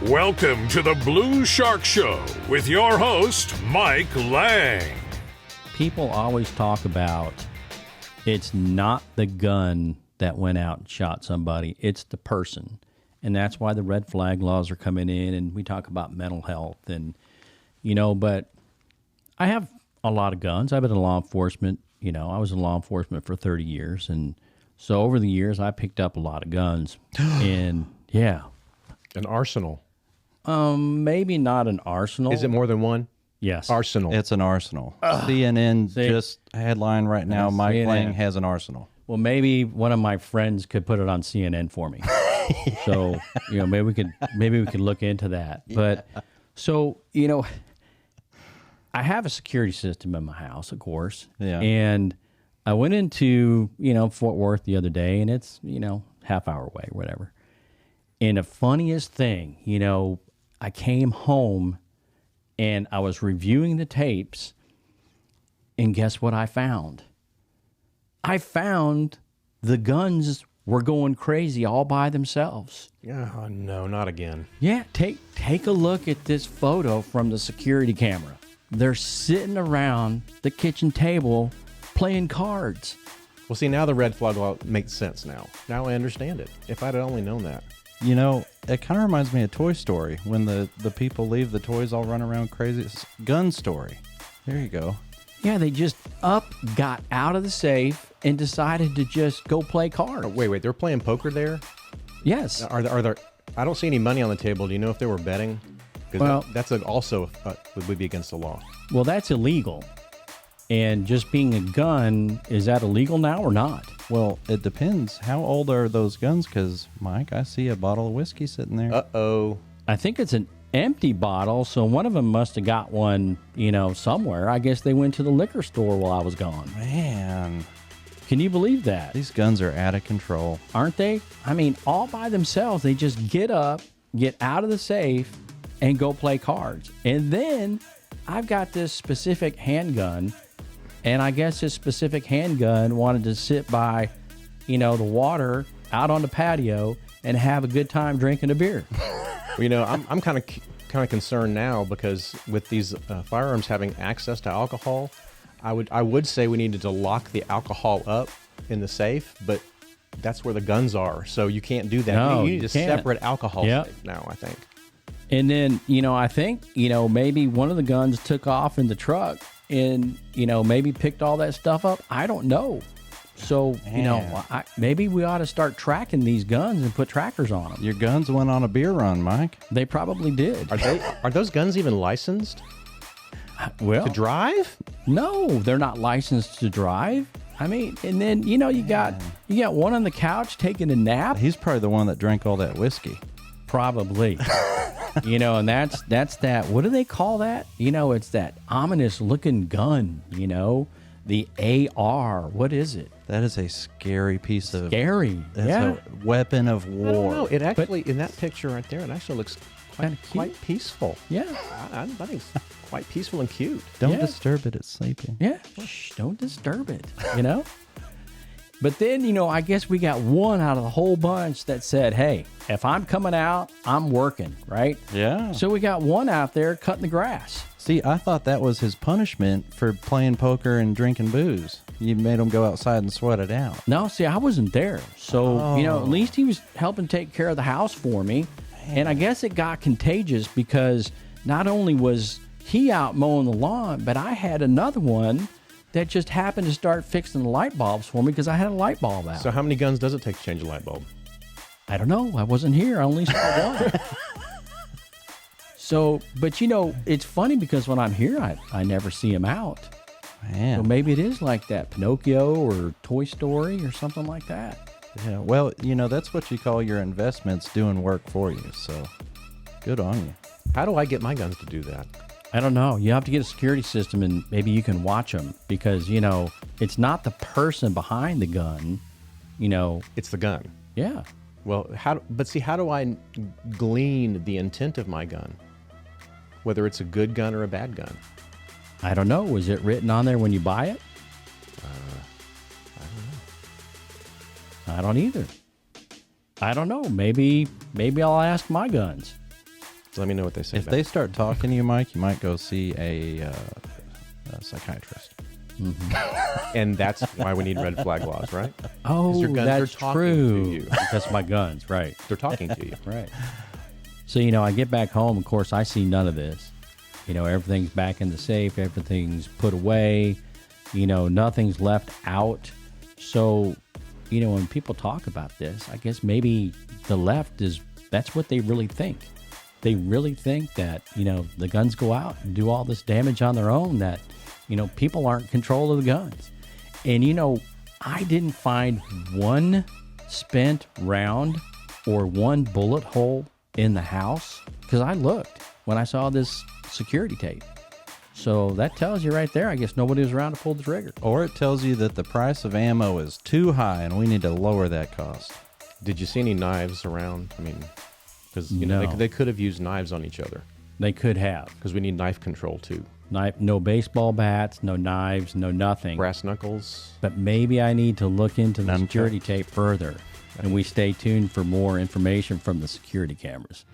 Welcome to the Blue Shark Show with your host, Mike Lang. People always talk about it's not the gun that went out and shot somebody, it's the person. And that's why the red flag laws are coming in, and we talk about mental health. And, but I have a lot of guns. I've been in law enforcement. I was in law enforcement for 30 years. And so over the years, I picked up a lot of guns. And, yeah. An arsenal. Maybe not an arsenal. Is it more than one? Yes. Arsenal. It's an arsenal. CNN just headline right now, Mike CNN. Lang has an arsenal. Well, maybe one of my friends could put it on CNN for me. So, maybe we could look into that. But so, I have a security system in my house, of course. Yeah. And I went into, Fort Worth the other day, and it's, half hour away or whatever. And the funniest thing, I came home and I was reviewing the tapes, and guess what I found? I found the guns were going crazy all by themselves. Oh, no, not again. Yeah, take a look at this photo from the security camera. They're sitting around the kitchen table playing cards. Well, see, now the red flag law makes sense now. Now I understand it. If I'd only known that. It kind of reminds me of Toy Story when the people leave, the toys all run around crazy. It's Gun Story. There you go. Yeah, they just got out of the safe and decided to just go play cards. Oh, wait, they're playing poker there? Yes. Are there? I don't see any money on the table. Do you know if they were betting? Well, that's also would be against the law. Well, that's illegal. And just being a gun, is that illegal now or not? Well, it depends. How old are those guns? Because, Mike, I see a bottle of whiskey sitting there. Uh-oh. I think it's an empty bottle, so one of them must have got one, somewhere. I guess they went to the liquor store while I was gone. Man, can you believe that? these guns are out of control. Aren't they? I mean, all by themselves, they just get up, get out of the safe, and go play cards. And then I've got this specific handgun, and I guess this specific handgun wanted to sit by, the water out on the patio and have a good time drinking a beer. Well, I'm kind of concerned now because with these firearms having access to alcohol, I would say we needed to lock the alcohol up in the safe, but that's where the guns are, so you can't do that. No, you need a can't. separate alcohol safe now, I think. And then, I think, maybe one of the guns took off in the truck and, maybe picked all that stuff up. I don't know. So, maybe we ought to start tracking these guns and put trackers on them. Your guns went on a beer run, Mike. They probably did. Are those guns even licensed Well, to drive? no, they're not licensed to drive. I mean, and then, you got one on the couch taking a nap. He's probably the one that drank all that whiskey. Probably. And that's that. What do they call that? It's that ominous looking gun, the AR. What is it? That is a scary piece of... Scary. That's yeah. a weapon of war. I don't know. It actually, in that picture right there, it actually looks Kinda cute. quite peaceful. Yeah. I think it's quite peaceful and cute. Don't Yeah. disturb it. It's sleeping. Yeah. Shh, don't disturb it, But then, I guess we got one out of the whole bunch that said, hey, if I'm coming out, I'm working, right? Yeah. So we got one out there cutting the grass. See, I thought that was his punishment for playing poker and drinking booze. You made him go outside and sweat it out. No, see, I wasn't there. So, at least he was helping take care of the house for me. And I guess it got contagious because not only was he out mowing the lawn, but I had another one that just happened to start fixing the light bulbs for me because I had a light bulb out. So how many guns does it take to change a light bulb? I don't know. I wasn't here. I only saw one. So, but it's funny because when I'm here, I never see him out. Man. So maybe it is like that, Pinocchio or Toy Story or something like that. Yeah. Well, that's what you call your investments doing work for you. So good on you. How do I get my guns to do that? I don't know. You have to get a security system and maybe you can watch them because, it's not the person behind the gun, It's the gun. Yeah. Well, how do I glean the intent of my gun? Whether it's a good gun or a bad gun? I don't know. Was it written on there when you buy it? I don't either. I don't know. Maybe I'll ask my guns. Let me know what they say. If they start talking to you, Mike, you might go see a psychiatrist. And that's why we need red flag laws, right? Oh, your guns that's are talking true. to you. That's my guns, right? They're talking to you. Right. So, I get back home. Of course, I see none of this. Everything's back in the safe. Everything's put away. Nothing's left out. So, when people talk about this, I guess maybe the left that's what they really think. They really think that, the guns go out and do all this damage on their own, that, people aren't in control of the guns. And, I didn't find one spent round or one bullet hole in the house because I looked when I saw this security tape. So that tells you right there, I guess nobody was around to pull the trigger. Or it tells you that the price of ammo is too high and we need to lower that cost. Did you see any knives around? I mean, because No. they could have used knives on each other. They could have. Because we need knife control too. No baseball bats, no knives, no nothing. Brass knuckles. But maybe I need to look into the Nunchucks. security tape further. And we stay tuned for more information from the security cameras.